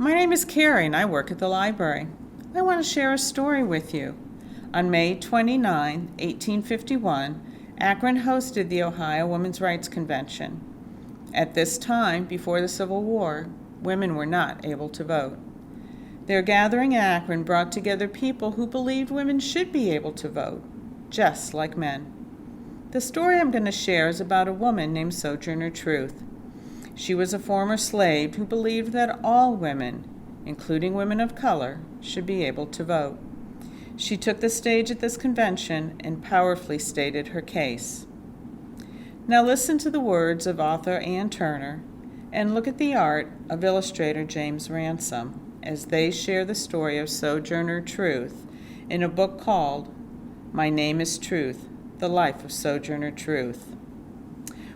My name is Carrie and I work at the library. I want to share a story with you. On May 29, 1851, Akron hosted the Ohio Women's Rights Convention. At this time, before the Civil War, women were not able to vote. Their gathering in Akron brought together people who believed women should be able to vote, just like men. The story I'm going to share is about a woman named Sojourner Truth. She was a former slave who believed that all women, including women of color, should be able to vote. She took the stage at this convention and powerfully stated her case. Now listen to the words of author Ann Turner and look at the art of illustrator James Ransom as they share the story of Sojourner Truth in a book called My Name is Truth, The Life of Sojourner Truth.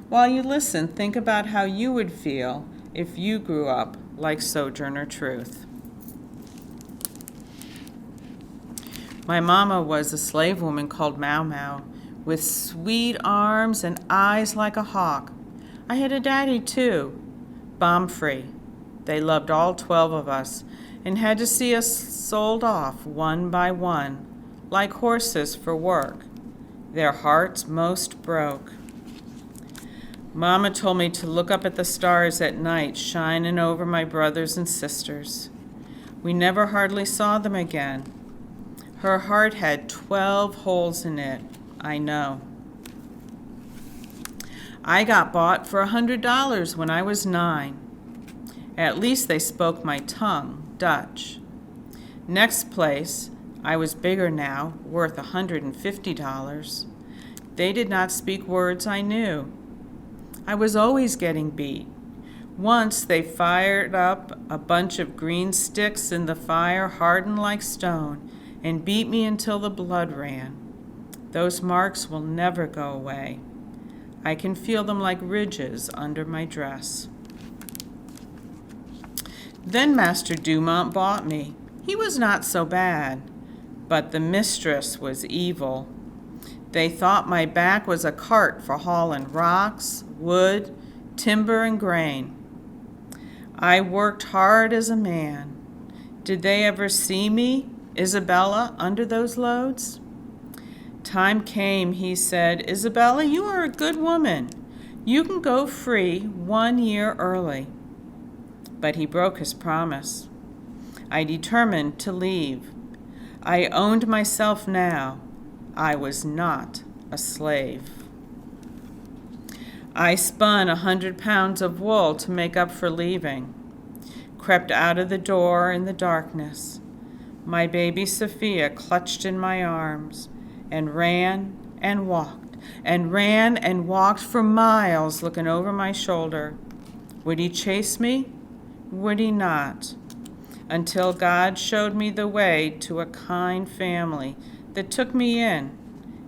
While you listen, think about how you would feel if you grew up like Sojourner Truth. My mama was a slave woman called Mau Mau, with sweet arms and eyes like a hawk. I had a daddy too, bomb-free. They loved all 12 of us and had to see us sold off one by one, like horses for work. Their hearts most broke. Mama told me to look up at the stars at night shining over my brothers and sisters. We never hardly saw them again. Her heart had 12 holes in it, I know. I got bought for $100 when I was 9. At least they spoke my tongue, Dutch. Next place, I was bigger now, worth $150. They did not speak words I knew. I was always getting beat. Once they fired up a bunch of green sticks in the fire hardened like stone and beat me until the blood ran. Those marks will never go away. I can feel them like ridges under my dress. Then Master Dumont bought me. He was not so bad, but the mistress was evil. They thought my back was a cart for hauling rocks, wood, timber, and grain. I worked hard as a man. Did they ever see me, Isabella, under those loads? Time came, he said, Isabella, you are a good woman. You can go free 1 year early. But he broke his promise. I determined to leave. I owned myself now. I was not a slave. I spun 100 pounds of wool to make up for leaving, crept out of the door in the darkness. My baby Sophia clutched in my arms and ran and walked and ran and walked for miles looking over my shoulder. Would he chase me? Would he not? Until God showed me the way to a kind family that took me in,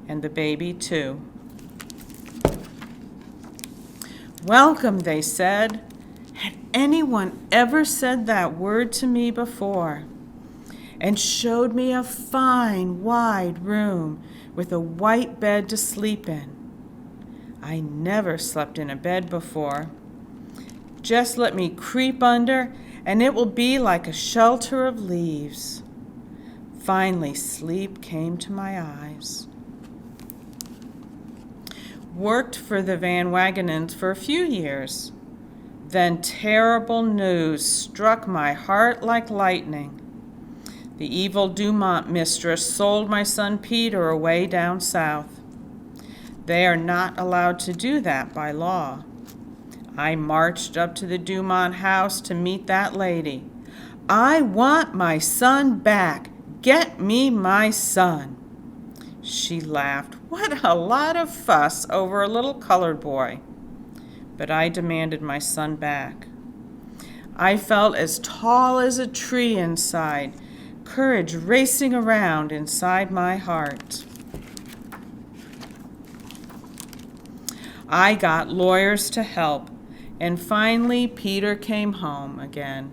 and the baby too. Welcome, they said. Had anyone ever said that word to me before? And showed me a fine, wide room with a white bed to sleep in. I never slept in a bed before. Just let me creep under, and it will be like a shelter of leaves. Finally, sleep came to my eyes. Worked for the Van Wagenens for a few years. Then terrible news struck my heart like lightning. The evil Dumont mistress sold my son Peter away down south. They are not allowed to do that by law. I marched up to the Dumont house to meet that lady. I want my son back. Get me my son. She laughed. What a lot of fuss over a little colored boy. But I demanded my son back. I felt as tall as a tree inside, courage racing around inside my heart. I got lawyers to help, and finally Peter came home again.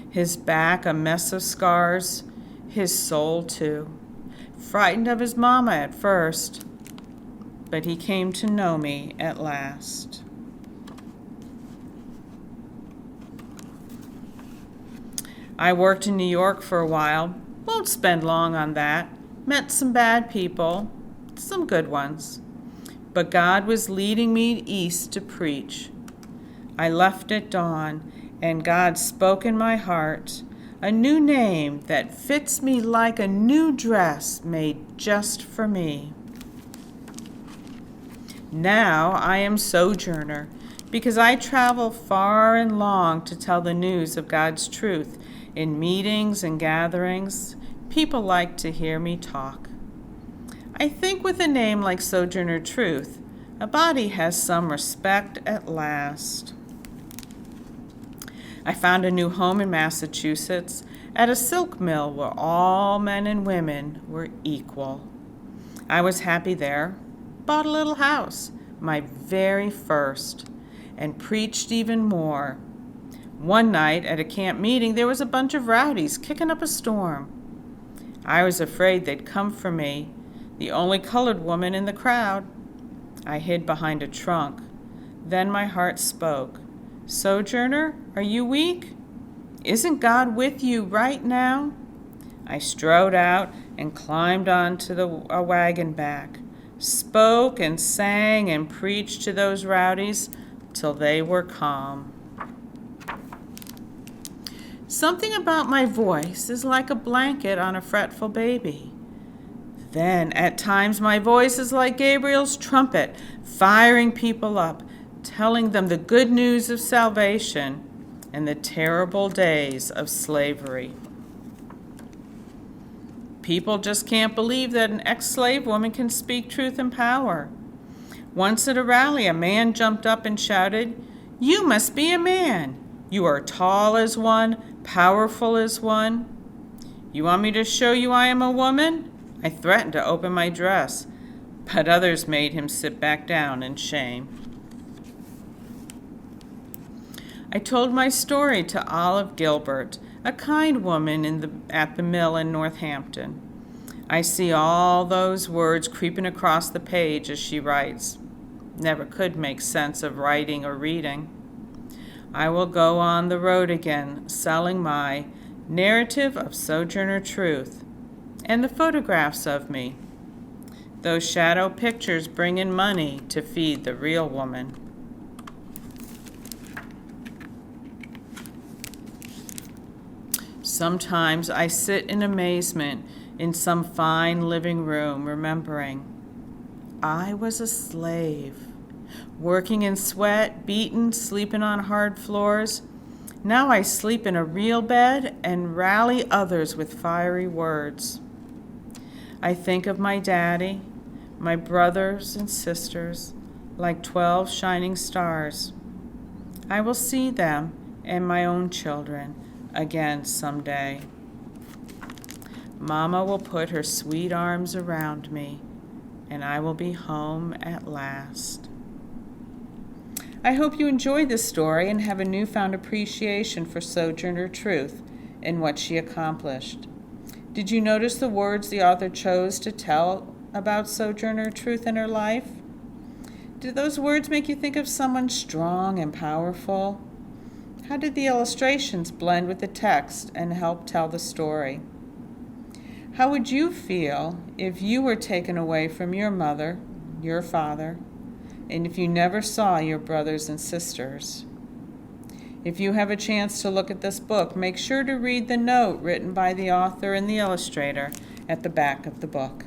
His back a mess of scars, his soul too. Frightened of his mama at first, but he came to know me at last. I worked in New York for a while. Won't spend long on that. Met some bad people, some good ones. But God was leading me east to preach. I left at dawn, and God spoke in my heart a new name that fits me like a new dress made just for me. Now I am Sojourner, because I travel far and long to tell the news of God's truth. In meetings and gatherings, people like to hear me talk. I think with a name like Sojourner Truth, a body has some respect at last. I found a new home in Massachusetts at a silk mill where all men and women were equal. I was happy there, bought a little house, my very first, and preached even more. One night at a camp meeting, there was a bunch of rowdies kicking up a storm. I was afraid they'd come for me, the only colored woman in the crowd. I hid behind a trunk. Then my heart spoke. Sojourner, are you weak? Isn't God with you right now? I strode out and climbed onto a wagon back, spoke and sang and preached to those rowdies till they were calm. Something about my voice is like a blanket on a fretful baby. Then, at times, my voice is like Gabriel's trumpet, firing people up, telling them the good news of salvation and the terrible days of slavery. People just can't believe that an ex-slave woman can speak truth in power. Once at a rally, a man jumped up and shouted, "You must be a man. You are tall as one, powerful as one. You want me to show you I am a woman?" I threatened to open my dress, but others made him sit back down in shame. I told my story to Olive Gilbert, a kind woman at the mill in Northampton. I see all those words creeping across the page as she writes. Never could make sense of writing or reading. I will go on the road again, selling my narrative of Sojourner Truth and the photographs of me. Those shadow pictures bring in money to feed the real woman. Sometimes I sit in amazement in some fine living room, remembering I was a slave, working in sweat, beaten, sleeping on hard floors. Now I sleep in a real bed and rally others with fiery words. I think of my daddy, my brothers and sisters, like 12 shining stars. I will see them and my own children again someday. Mama will put her sweet arms around me, and I will be home at last. I hope you enjoyed this story and have a newfound appreciation for Sojourner Truth and what she accomplished. Did you notice the words the author chose to tell about Sojourner Truth in her life? Did those words make you think of someone strong and powerful? How did the illustrations blend with the text and help tell the story? How would you feel if you were taken away from your mother, your father, and if you never saw your brothers and sisters? If you have a chance to look at this book, make sure to read the note written by the author and the illustrator at the back of the book.